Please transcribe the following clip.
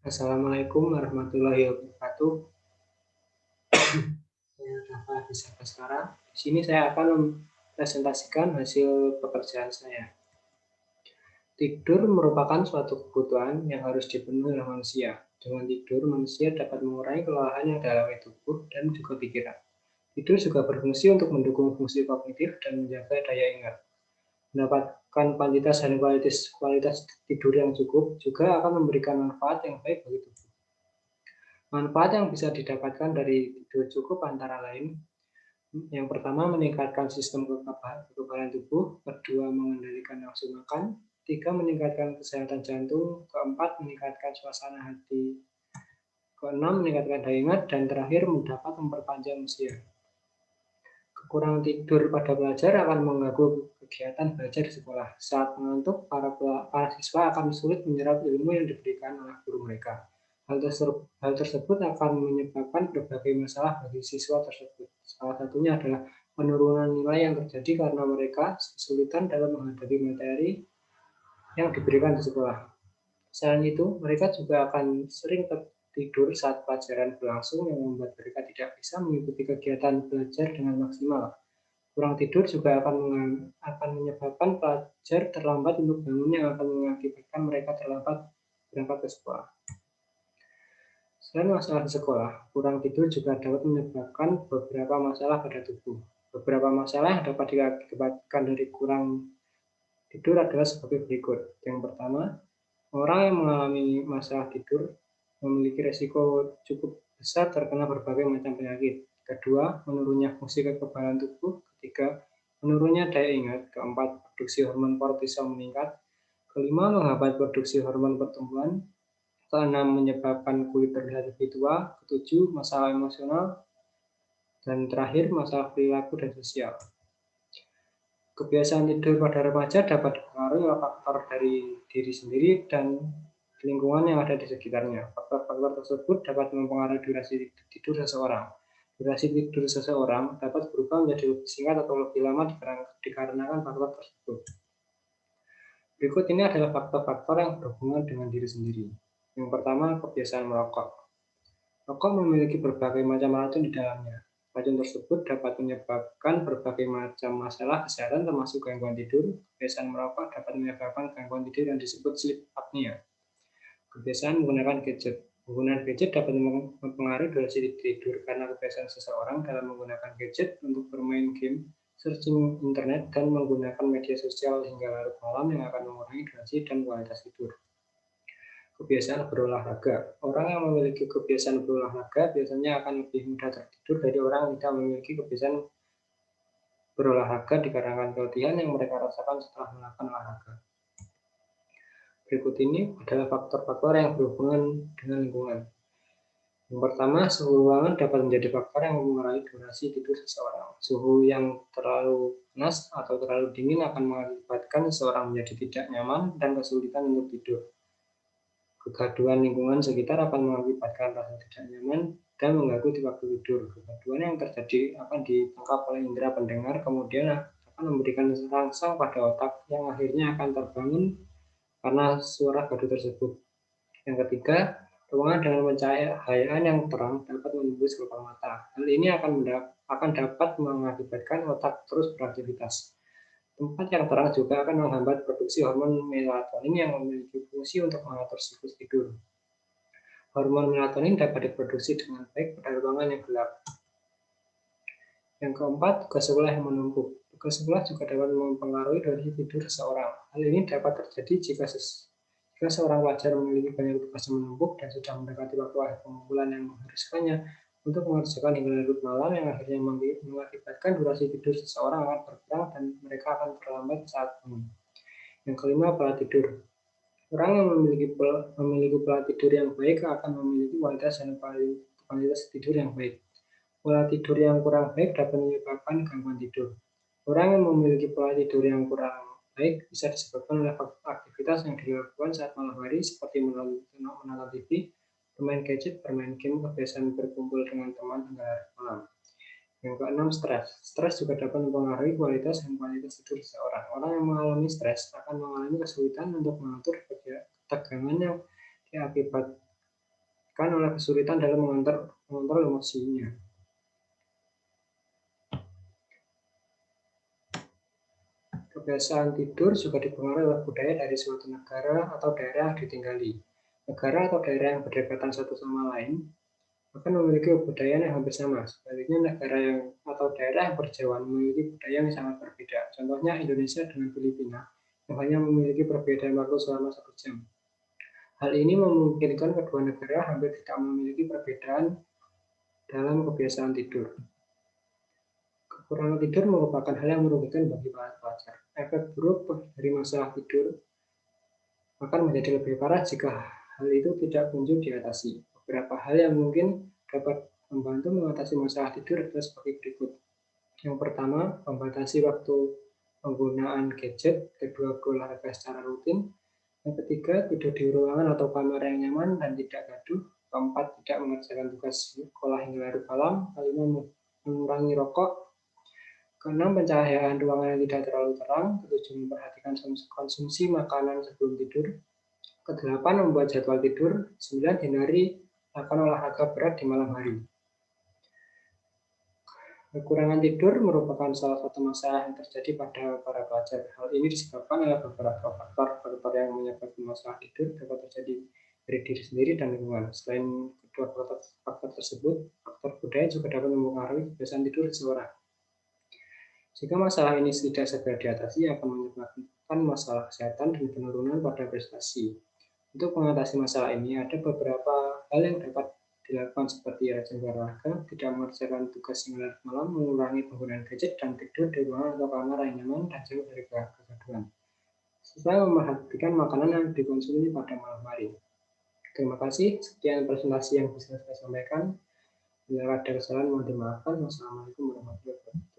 Assalamualaikum warahmatullahi wabarakatuh. Saya Rafa Bisa Baskara. Di sini saya akan mempresentasikan hasil pekerjaan saya. Tidur merupakan suatu kebutuhan yang harus dipenuhi oleh manusia. Dengan tidur, manusia dapat mengurangi kelelahan yang dialami tubuh dan juga pikiran. Tidur juga berfungsi untuk mendukung fungsi kognitif dan menjaga daya ingat. Mendapatkan kuantitas dan kualitas tidur yang cukup juga akan memberikan manfaat yang baik bagi tubuh. Manfaat yang bisa didapatkan dari tidur cukup antara lain, yang pertama meningkatkan sistem kekebalan tubuh, kedua mengendalikan nafsu makan, tiga meningkatkan kesehatan jantung, keempat meningkatkan suasana hati, keenam meningkatkan daya ingat, dan terakhir dapat memperpanjang usia. Kekurangan tidur pada pelajar akan mengganggu kegiatan belajar di sekolah. Saat mengantuk, para siswa akan sulit menyerap ilmu yang diberikan oleh guru mereka. Hal tersebut akan menyebabkan berbagai masalah bagi siswa tersebut. Salah satunya adalah penurunan nilai yang terjadi karena mereka kesulitan dalam menghadapi materi yang diberikan di sekolah. Selain itu, mereka juga akan sering tertidur saat pelajaran berlangsung yang membuat mereka tidak bisa mengikuti kegiatan belajar dengan maksimal. Kurang tidur juga akan menyebabkan pelajar terlambat untuk bangun yang akan mengakibatkan mereka terlambat berangkat ke sekolah. Selain masalah di sekolah, kurang tidur juga dapat menyebabkan beberapa masalah pada tubuh. Beberapa masalah yang dapat diakibatkan dari kurang tidur adalah sebagai berikut. Yang pertama, orang yang mengalami masalah tidur memiliki resiko cukup besar terkena berbagai macam penyakit. Kedua, menurunnya fungsi kekebalan tubuh. Ketiga, menurunnya daya ingat. Keempat, produksi hormon kortisol meningkat. Kelima, menghambat produksi hormon pertumbuhan. Keenam, menyebabkan kulit terlihat lebih tua. Ketujuh, masalah emosional. Dan terakhir, masalah perilaku dan sosial. Kebiasaan tidur pada remaja dapat dipengaruhi oleh faktor dari diri sendiri dan lingkungan yang ada di sekitarnya. Faktor-faktor tersebut dapat mempengaruhi durasi tidur seseorang. Durasi tidur seseorang dapat berubah menjadi lebih singkat atau lebih lama dikarenakan faktor tersebut. Berikut ini adalah faktor-faktor yang berhubungan dengan diri sendiri. Yang pertama, kebiasaan merokok. Rokok memiliki berbagai macam racun di dalamnya. Racun tersebut dapat menyebabkan berbagai macam masalah kesehatan termasuk gangguan tidur. Kebiasaan merokok dapat menyebabkan gangguan tidur yang disebut sleep apnea. Kebiasaan menggunakan gadget. Penggunaan gadget dapat mempengaruhi durasi tidur karena kebiasaan seseorang dalam menggunakan gadget untuk bermain game, searching internet, dan menggunakan media sosial hingga larut malam yang akan mengurangi durasi dan kualitas tidur. Kebiasaan berolahraga. Orang yang memiliki kebiasaan berolahraga biasanya akan lebih mudah tertidur dari orang yang tidak memiliki kebiasaan berolahraga dikarenakan keletihan yang mereka rasakan setelah melakukan olahraga. Berikut ini adalah faktor-faktor yang berhubungan dengan lingkungan. Yang pertama, suhu ruangan dapat menjadi faktor yang mempengaruhi durasi tidur seseorang. Suhu yang terlalu panas atau terlalu dingin akan mengakibatkan seseorang menjadi tidak nyaman dan kesulitan untuk tidur. Kegaduhan lingkungan sekitar akan mengakibatkan rasa tidak nyaman dan mengganggu di waktu tidur. Kegaduhan yang terjadi akan ditangkap oleh indera pendengar, kemudian akan memberikan rangsang pada otak yang akhirnya akan terbangun karena suara gaduh tersebut. Yang ketiga, ruangan dengan pencahayaan yang terang dapat menembus gelombang mata. Hal ini akan dapat mengakibatkan otak terus beraktivitas. Tempat yang terang juga akan menghambat produksi hormon melatonin yang memiliki fungsi untuk mengatur siklus tidur. Hormon melatonin dapat diproduksi dengan baik pada ruangan yang gelap. Yang keempat, tugas sekolah yang menumpuk. Tugas sekolah juga dapat mempengaruhi durasi tidur seseorang. Hal ini dapat terjadi jika seorang pelajar memiliki banyak tugas yang menumpuk dan sudah mendekati waktu akhir pengumpulan yang mengharuskannya untuk mengerjakan hingga larut malam yang akhirnya mengakibatkan durasi tidur seseorang akan berkurang dan mereka akan terlambat saat bangun. Yang kelima, pola tidur. Orang yang memiliki pola tidur yang baik akan memiliki kualitas tidur yang baik. Pola tidur yang kurang baik dapat menyebabkan gangguan tidur. Orang yang memiliki pola tidur yang kurang baik bisa disebabkan oleh aktivitas yang dilakukan saat malam hari seperti menonton TV, bermain gadget, bermain game, kebiasaan berkumpul dengan teman hingga larut malam. Yang keenam, stres. Stres juga dapat mempengaruhi kualitas dan kualitas tidur seseorang. Orang yang mengalami stres akan mengalami kesulitan untuk mengatur ketegangan yang diakibatkan disebabkan oleh kesulitan dalam mengontrol emosinya. Kebiasaan tidur juga dipengaruhi oleh budaya dari suatu negara atau daerah yang ditinggali. Negara atau daerah yang berdekatan satu sama lain akan memiliki budaya yang hampir sama. Sebaliknya, negara atau daerah yang berjauhan memiliki budaya yang sangat berbeda. Contohnya Indonesia dengan Filipina, yang hanya memiliki perbedaan waktu selama 1 jam. Hal ini memungkinkan kedua negara hampir tidak memiliki perbedaan dalam kebiasaan tidur. Kekurangan tidur merupakan hal yang merugikan bagi para pelajar. Efek buruk dari masalah tidur akan menjadi lebih parah jika hal itu tidak kunjung diatasi. Beberapa hal yang mungkin dapat membantu mengatasi masalah tidur adalah seperti berikut. Yang pertama, membatasi waktu penggunaan gadget. Kedua, berolahraga secara rutin. Yang ketiga, tidur di ruangan atau kamar yang nyaman dan tidak gaduh. Keempat, tidak mengerjakan tugas sekolah hingga larut malam. Kelima, mengurangi rokok. Keenam, pencahayaan ruangan yang tidak terlalu terang. Ketujuh, memperhatikan konsumsi makanan sebelum tidur. Kedelapan, membuat jadwal tidur. 9, hindari melakukan olahraga berat di malam hari. Kekurangan tidur merupakan salah satu masalah yang terjadi pada para pelajar. Hal ini disebabkan oleh beberapa faktor. Faktor yang menyebabkan masalah tidur dapat terjadi dari diri sendiri dan lingkungan. Selain kedua faktor tersebut, faktor budaya juga dapat mempengaruhi kebiasaan tidur seseorang. Jika masalah ini tidak segera diatasi, akan menyebabkan masalah kesehatan dan penurunan pada prestasi. Untuk mengatasi masalah ini, ada beberapa hal yang dapat dilakukan seperti rajin berolahraga, tidak mengerjakan tugas hingga malam, mengurangi penggunaan gadget, dan tidur di ruangan atau kamar yang nyaman dan jauh dari kegaduhan. Serta memperhatikan makanan yang dikonsumsi pada malam hari. Terima kasih, sekian presentasi yang bisa saya sampaikan. Bila ada kesalahan mohon dimaafkan. Wassalamualaikum warahmatullahi wabarakatuh.